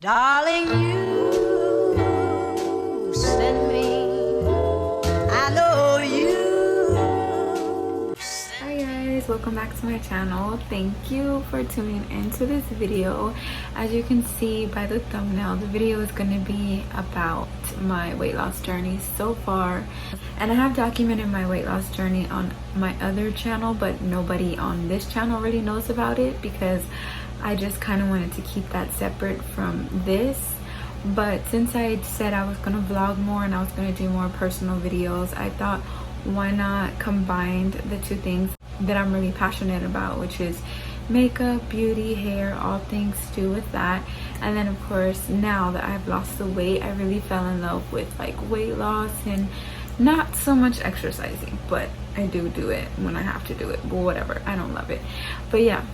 Darling, you send me. I know you. Hi guys, welcome back to my channel. Thank you for tuning into this video. As you can see by the thumbnail, the video is going to be about my weight loss journey so far. And I have documented my weight loss journey on my other channel, but nobody on this channel really knows about it because I just kind of wanted to keep that separate from this. But since I said I was going to vlog more and I was going to do more personal videos, I thought why not combine the two things that I'm really passionate about, which is makeup, beauty, hair, all things to do with that. And then of course, now that I've lost the weight, I really fell in love with like weight loss and not so much exercising, but I do it when I have to do it, but whatever, I don't love it. But yeah,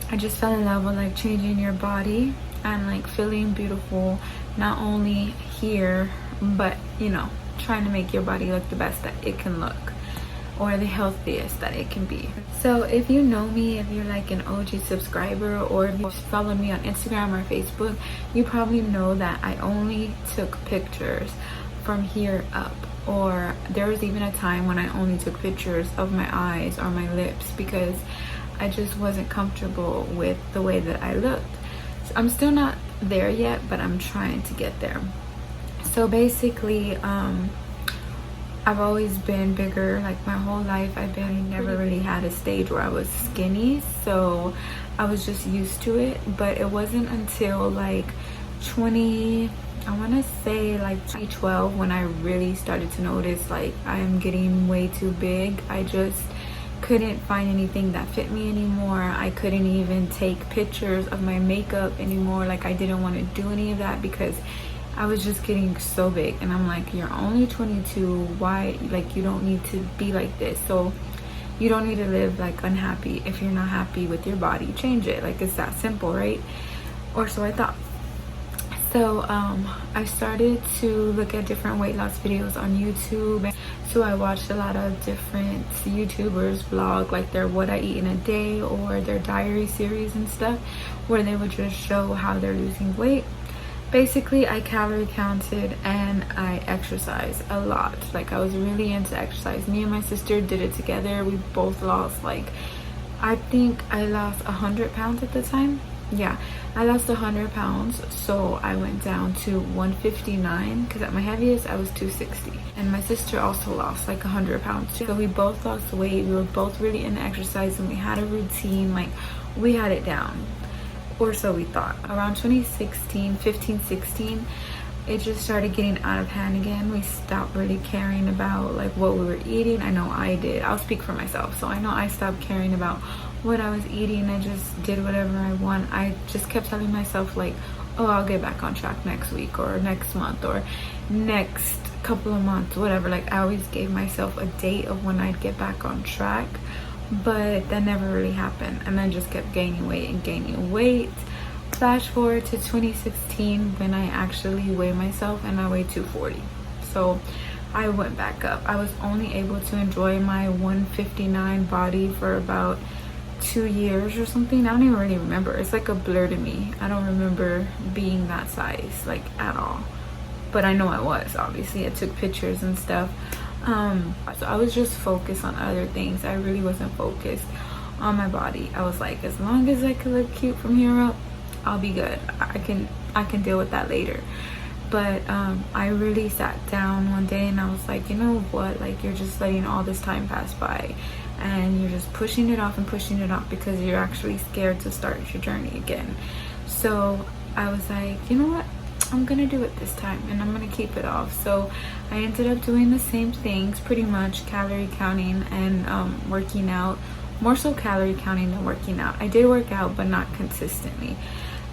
I just fell in love with like changing your body and like feeling beautiful, not only here, but you know, trying to make your body look the best that it can look, or the healthiest that it can be. So if you know me, if you're like an OG subscriber, or if you followed me on Instagram or Facebook, you probably know that I only took pictures from here up. Or there was even a time when I only took pictures of my eyes or my lips because I just wasn't comfortable with the way that I looked. So I'm still not there yet, but I'm trying to get there. So basically, I've always been bigger, like my whole life. I never really had a stage where I was skinny, so I was just used to it. But it wasn't until like 2012 when I really started to notice like I'm getting way too big. I just couldn't find anything that fit me anymore. I couldn't even take pictures of my makeup anymore. Like I didn't want to do any of that because I was just getting so big. And I'm like, you're only 22, why? Like you don't need to be like this. So you don't need to live like unhappy. If you're not happy with your body, change it. Like it's that simple, right? Or so I thought. So I started to look at different weight loss videos on YouTube. So I watched a lot of different YouTubers vlog like their what I eat in a day or their diary series and stuff, where they would just show how they're losing weight. Basically, I calorie counted and I exercised a lot. Like I was really into exercise. Me and my sister did it together. We both lost like, I think I lost 100 pounds at the time. Yeah, I lost 100 pounds, so I went down to 159 because at my heaviest I was 260. And my sister also lost like 100 pounds too. So we both lost weight. We were both really into exercise and we had a routine. Like we had it down, or so we thought. Around 2016, 15, 16, it just started getting out of hand again. We stopped really caring about like what we were eating. I know I did. I'll speak for myself. So I know I stopped caring about what I was eating. I just did whatever I want. I just kept telling myself like, oh, I'll get back on track next week or next month or next couple of months, whatever. Like I always gave myself a date of when I'd get back on track, but that never really happened. And I just kept gaining weight and gaining weight. Flash forward to 2016 when I actually weighed myself and I weighed 240. So I went back up. I was only able to enjoy my 159 body for about 2 years or something. I don't even really remember. It's like a blur to me. I don't remember being that size like at all, but I know I was. Obviously I took pictures and stuff. So I was just focused on other things. I really wasn't focused on my body. I was like, as long as I can look cute from here up, I'll be good. I can deal with that later. But I really sat down one day and I was like, you know what, like you're just letting all this time pass by and you're just pushing it off because you're actually scared to start your journey again. So I was like, you know what, I'm gonna do it this time and I'm gonna keep it off. So I ended up doing the same things, pretty much calorie counting and working out. More so calorie counting than working out. I did work out, but not consistently.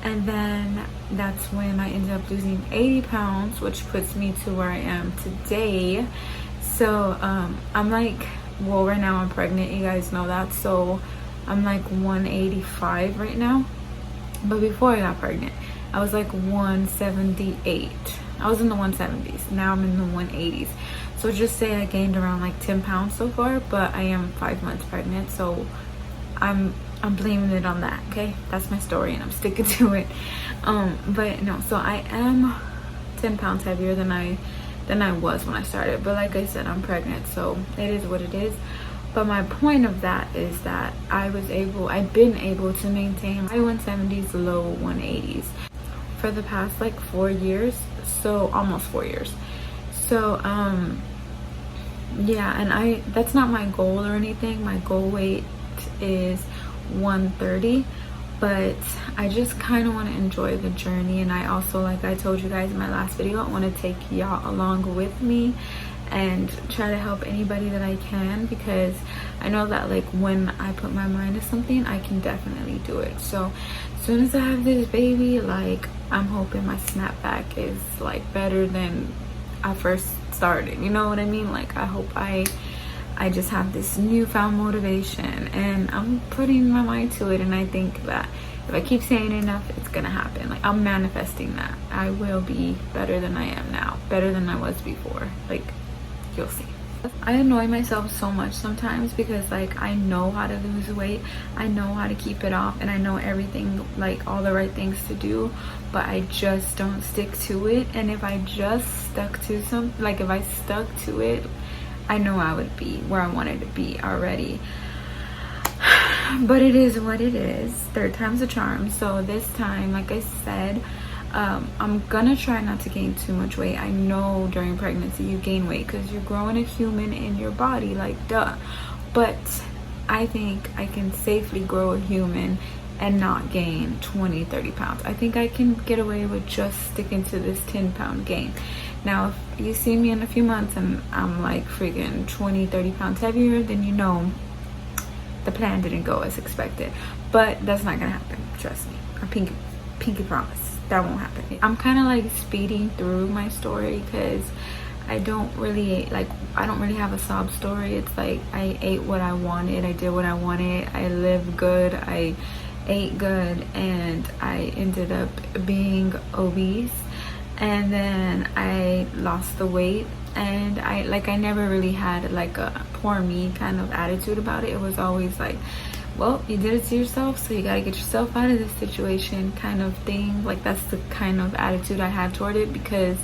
And then that's when I ended up losing 80 pounds, which puts me to where I am today. So I'm like, well, right now I'm pregnant, you guys know that. So I'm like 185 right now. But before I got pregnant, I was like 178. I was in the 170s. Now I'm in the 180s. So just say I gained around like 10 pounds so far, but I am 5 months pregnant. So I'm I'm blaming it on that, okay? That's my story and I'm sticking to it. But no, so I am 10 pounds heavier than I was when I started. But like I said, I'm pregnant, so it is what it is. But my point of that is that I've been able to maintain high 170s, low 180s for the past like 4 years. So almost 4 years. So yeah, and that's not my goal or anything. My goal weight is 130, but I just kind of want to enjoy the journey. And I also, like I told you guys in my last video, I want to take y'all along with me and try to help anybody that I can, because I know that like when I put my mind to something, I can definitely do it. So as soon as I have this baby, like I'm hoping my snapback is like better than I first started, you know what I mean? Like I hope I just have this newfound motivation, and I'm putting my mind to it, and I think that if I keep saying it enough, it's gonna happen. Like I'm manifesting that I will be better than I am now, better than I was before. Like you'll see. I annoy myself so much sometimes because like I know how to lose weight, I know how to keep it off, and I know everything, like all the right things to do, but I just don't stick to it. And if I just stuck to if I stuck to it, I know I would be where I wanted to be already. But it is what it is. Third time's a charm. So this time, like I said, I'm gonna try not to gain too much weight. I know during pregnancy you gain weight because you're growing a human in your body, like duh. But I think I can safely grow a human and not gain 20-30 pounds. I think I can get away with just sticking to this 10-pound gain. Now if you see me in a few months and I'm like freaking 20-30 pounds heavier, then you know the plan didn't go as expected. But that's not gonna happen, trust me. I pinky promise that won't happen. I'm kind of like speeding through my story because I don't really have a sob story. It's like I ate what I wanted, I did what I wanted, I lived good, I ate good, and I ended up being obese, and then I lost the weight, and I never really had like a poor me kind of attitude about it. It was always like, well, you did it to yourself, so you gotta get yourself out of this situation kind of thing. Like that's the kind of attitude I had toward it, because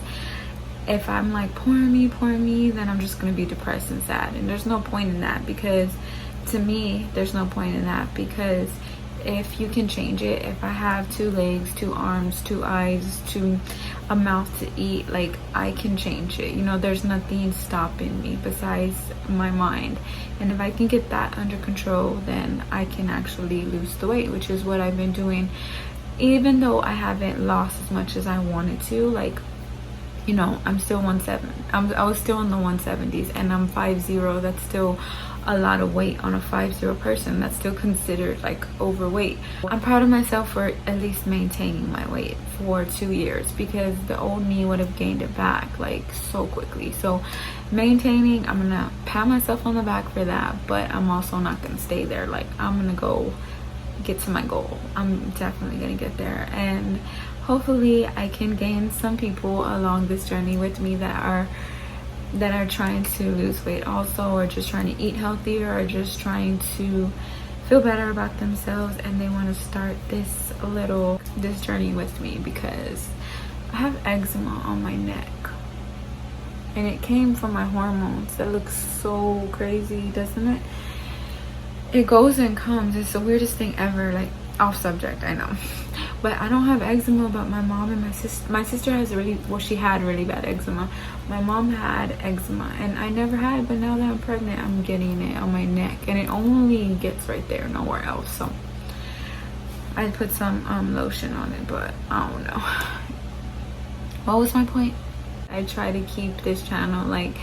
if I'm like poor me, then I'm just gonna be depressed and sad, and there's no point in that. Because to me, there's no point in that, because if you can change it, if I have 2 legs, 2 arms, 2 eyes, a mouth to eat, like I can change it. You know, there's nothing stopping me besides my mind. And if I can get that under control, then I can actually lose the weight, which is what I've been doing. Even though I haven't lost as much as I wanted to, like, you know, I'm still 170. I was still in the 170s, and I'm 5'0". That's still a lot of weight on a 5'0" person. That's still considered like overweight. I'm proud of myself for at least maintaining my weight for 2 years, because the old me would have gained it back like so quickly. So maintaining, I'm gonna pat myself on the back for that, but I'm also not gonna stay there. Like I'm gonna go get to my goal. I'm definitely gonna get there, and hopefully I can gain some people along this journey with me that are trying to lose weight also, or just trying to eat healthier, or just trying to feel better about themselves, and they want to start this journey with me, because I have eczema on my neck, and it came from my hormones. That looks so crazy, doesn't it? It goes and comes. It's the weirdest thing ever. Like, off subject, I know. But I don't have eczema, but my mom and my sister has she had really bad eczema. My mom had eczema, and I never had it, but now that I'm pregnant, I'm getting it on my neck, and it only gets right there, nowhere else. So I put some lotion on it, but I don't know. What was my point? I try to keep this channel like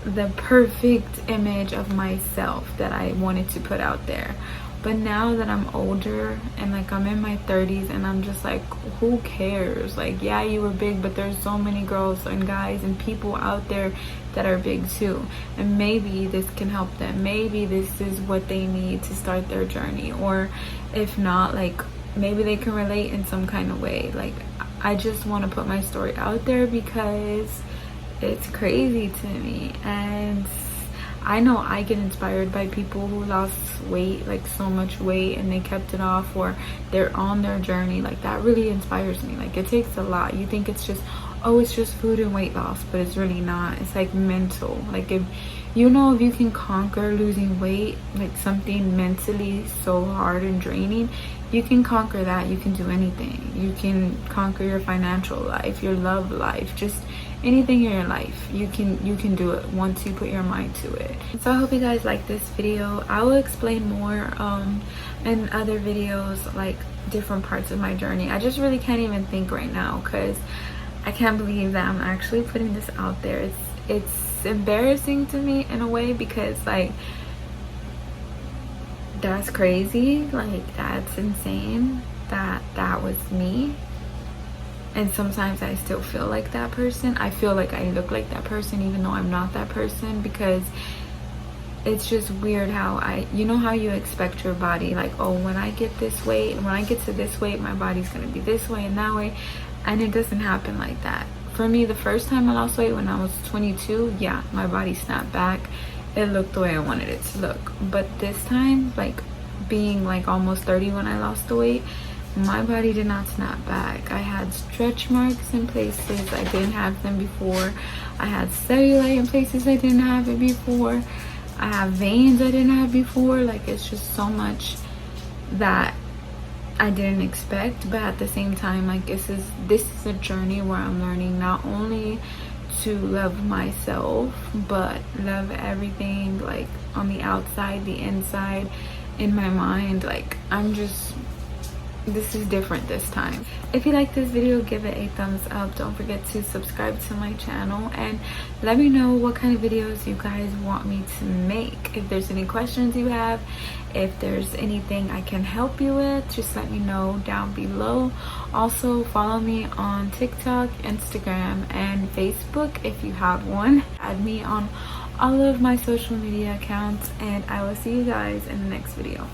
the perfect image of myself that I wanted to put out there. But now that I'm older and like I'm in my 30s, and I'm just like, who cares? Like, yeah, you were big, but there's so many girls and guys and people out there that are big too, and maybe this can help them. Maybe this is what they need to start their journey, or if not, like maybe they can relate in some kind of way. Like, I just want to put my story out there because it's crazy to me, and I know I get inspired by people who lost weight, like so much weight, and they kept it off, or they're on their journey. Like that really inspires me. Like it takes a lot. You think it's just, oh, it's just food and weight loss, but it's really not. It's like mental. Like if you can conquer losing weight, like something mentally so hard and draining, you can conquer that. You can do anything. You can conquer your financial life, your love life, just anything in your life. You can do it once you put your mind to it. So I hope you guys like this video. I will explain more in other videos, like different parts of my journey. I just really can't even think right now because I can't believe that I'm actually putting this out there. It's embarrassing to me in a way, because like that's crazy, like that's insane that was me. And sometimes I still feel like that person. I feel like I look like that person even though I'm not that person, because it's just weird how how you expect your body, like, oh, when I get this weight, when I get to this weight, my body's gonna be this way and that way, and it doesn't happen like that. For me, the first time I lost weight when I was 22, yeah, my body snapped back. It looked the way I wanted it to look. But this time, like being like almost 30 when I lost the weight, my body did not snap back. I had stretch marks in places I didn't have them before. I had cellulite in places I didn't have it before. I have veins I didn't have before. Like it's just so much that I didn't expect. But at the same time, like this is a journey where I'm learning not only to love myself, but love everything, like on the outside, the inside, in my mind. Like this is different this time. If you like this video, give it a thumbs up. Don't forget to subscribe to my channel and let me know what kind of videos you guys want me to make. If there's any questions you have, if there's anything I can help you with, just let me know down below. Also follow me on TikTok, Instagram, and Facebook if you have one. Add me on all of my social media accounts, and I will see you guys in the next video.